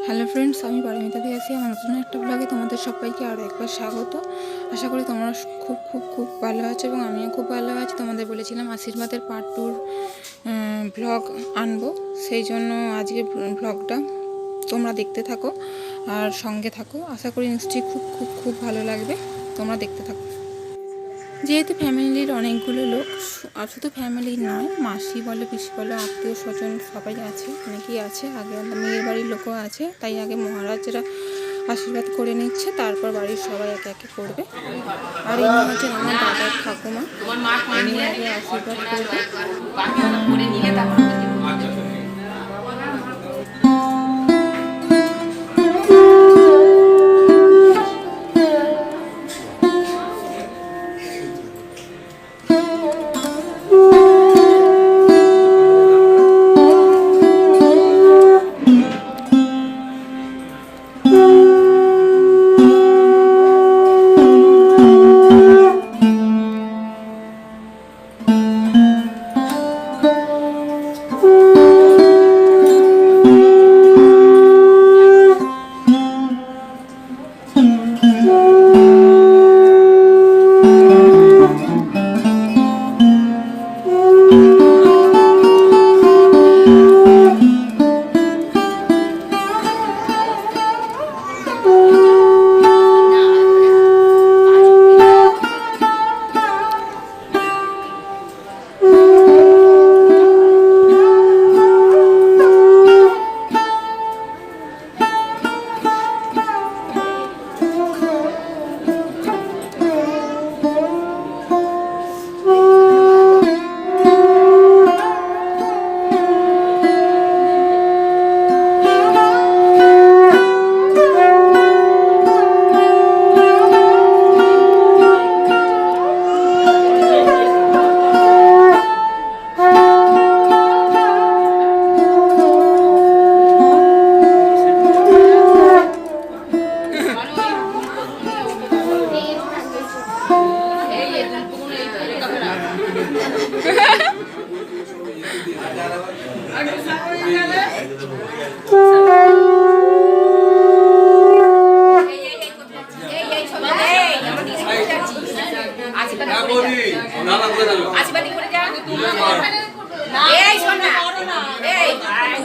Hello friends, আমি পারমিতা দিয়ে আছি আমার নতুন একটা ব্লগে তোমাদের সবাইকে আরও একবার স্বাগত। আশা করি তোমরা খুব খুব খুব ভালো আছো এবং আমিও খুব ভালো আছি। তোমাদের বলেছিলাম আশীর্বাদের পার্ট 2 ব্লগ আনবো, সেই জন্য আজকে ব্লগটা তোমরা দেখতে থাকো আর সঙ্গে থাকো। আশা করি নিশ্চয়ই খুব খুব খুব ভালো লাগবে, তোমরা দেখতে থাকো। যেহেতু ফ্যামিলির অনেকগুলো লোক, আর শুধু ফ্যামিলি নয়, মাসি বলো পিসি বলো আত্মীয় স্বজন সবাই আছে, অনেকেই আছে। আগে মেয়ের বাড়ির লোকও আছে, তাই আগে মহারাজরা আশীর্বাদ করে নিচ্ছে, তারপর বাড়ির সবাই একে একে করবে। আর ইনি হচ্ছেন আমার দাদার ঠাকুমা, ইনি আগে আশীর্বাদ করবে।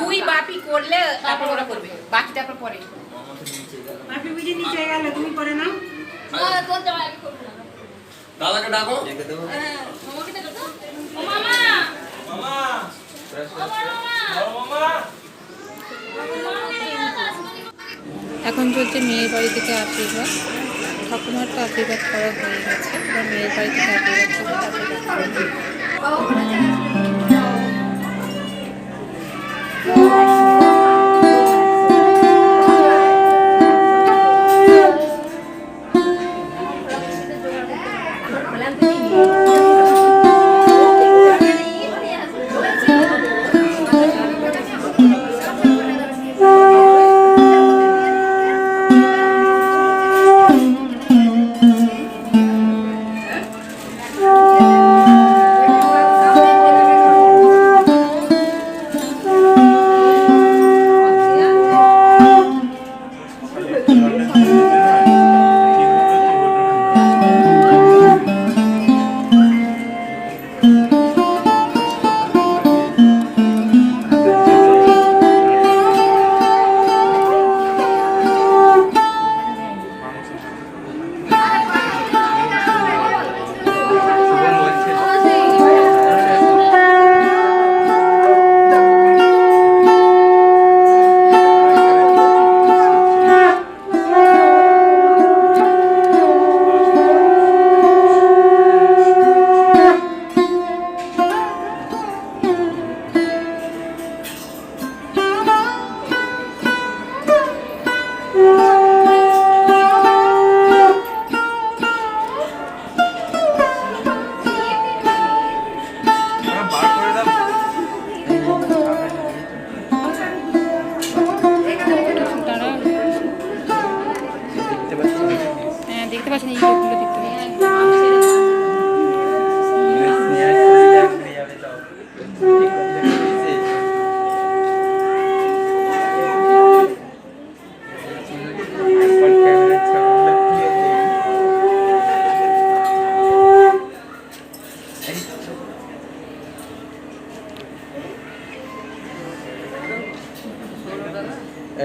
তুই বাপি করলে তারপর ওরা করবে, বাকি তারপর পরে বাপি বুঝে নিচে গেল, তুমি করে নাও। দাদাকে ডাকো। এখন চলছে মেয়ের বাড়ি থেকে আশীর্বাদ। ঠাকুমার তো আশীর্বাদ করা হয়ে গেছে, এবার মেয়ের বাড়ি থেকে আশীর্বাদ করবে,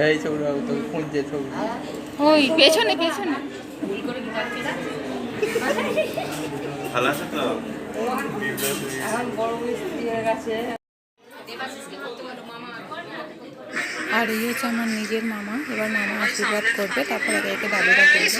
এই ছবি তো খুঁজছে ছবি। ওই পেছনে পেছনে ভালো আছে তো? এখন বড় মিস্ত্রি হয়ে গেছে। আর এই হচ্ছে আমার নিজের মামা। এবার মামা আশীর্বাদ করবে, তারপর একে একে দাদুরা করবে।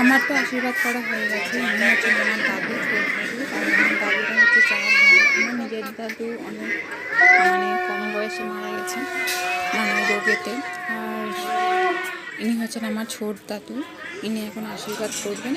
আমার তো আশীর্বাদ করা হয়ে গেছে। আমি হচ্ছে আমার দাদু, আর আমার দাদুরা হচ্ছে 4 ভাই। আমার নিজের দাদু অনেক কম বয়সে মারা গেছে, রোগেতে। আর ইনি হচ্ছেন আমার ছোট দাদু, ইনি এখন আশীর্বাদ করবেন।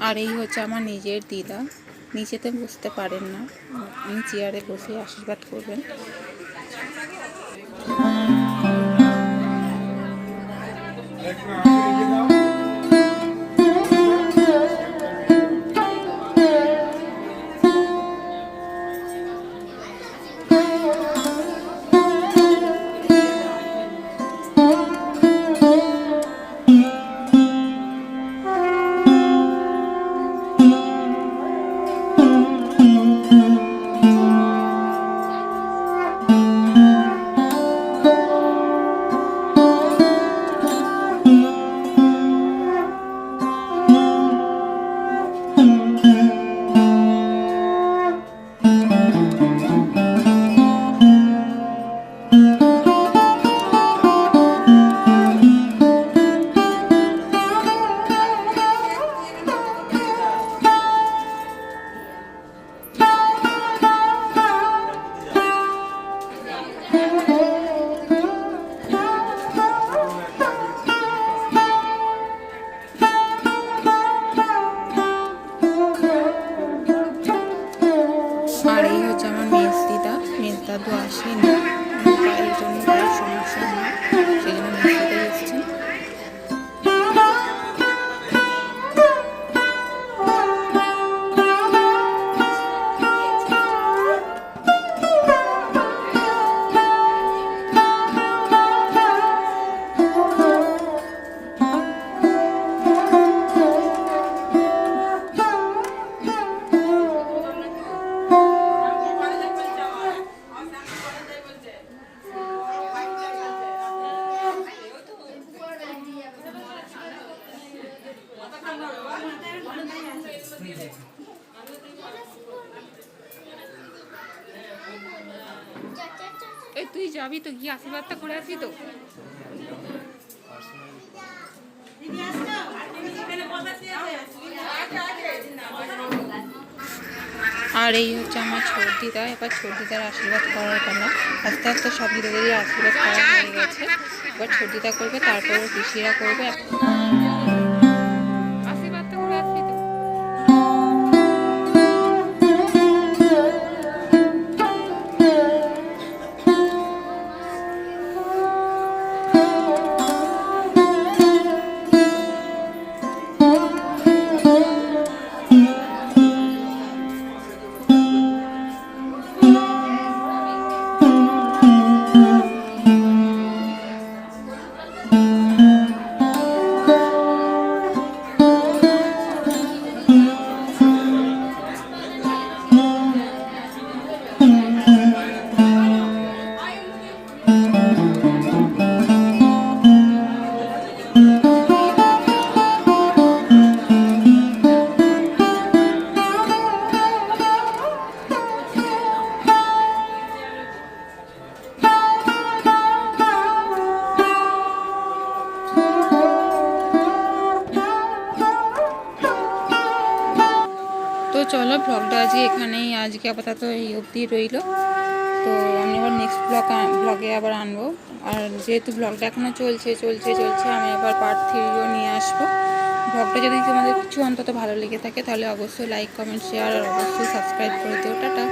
আর এই হচ্ছে আমার নিজের দিদা, নিচেতে বসতে পারেন না, উনি চেয়ারে বসে আশীর্বাদ করবেন। আর এই হচ্ছে আমার মেজ দাদু আসেনি, পায়ের জন্য পায়ের সমস্যা হয়, সেই জন্য মেজ দাদু এসেছেন। এই তুই যাবি তো, গিয়ে আশীর্বাদটা করে আসি তো। আর এই হচ্ছে আমার ছোট দিদা। এবার ছোট দিদার আশীর্বাদ করার পালা। আস্তে আস্তে সব দিদাদেরই আশীর্বাদ করা হয়ে গেছে, এবার ছোট দিদা করবে, তারপর পিসিরা করবে। আশীর্বাদটা করে আসি তো। ব্লগটা আজকে আপাতত এই অবধি রইল। তো আমি আবার নেক্সট ব্লগে আবার আনবো। আর যেহেতু ব্লগটা এখনও চলছে, আমি আবার পার্ট 3ও নিয়ে আসবো। ব্লগটা যদি তোমাদের কিছু অন্তত ভালো লেগে থাকে তাহলে অবশ্যই লাইক, কমেন্ট, শেয়ার আর অবশ্যই সাবস্ক্রাইব করে দিও। টাটা।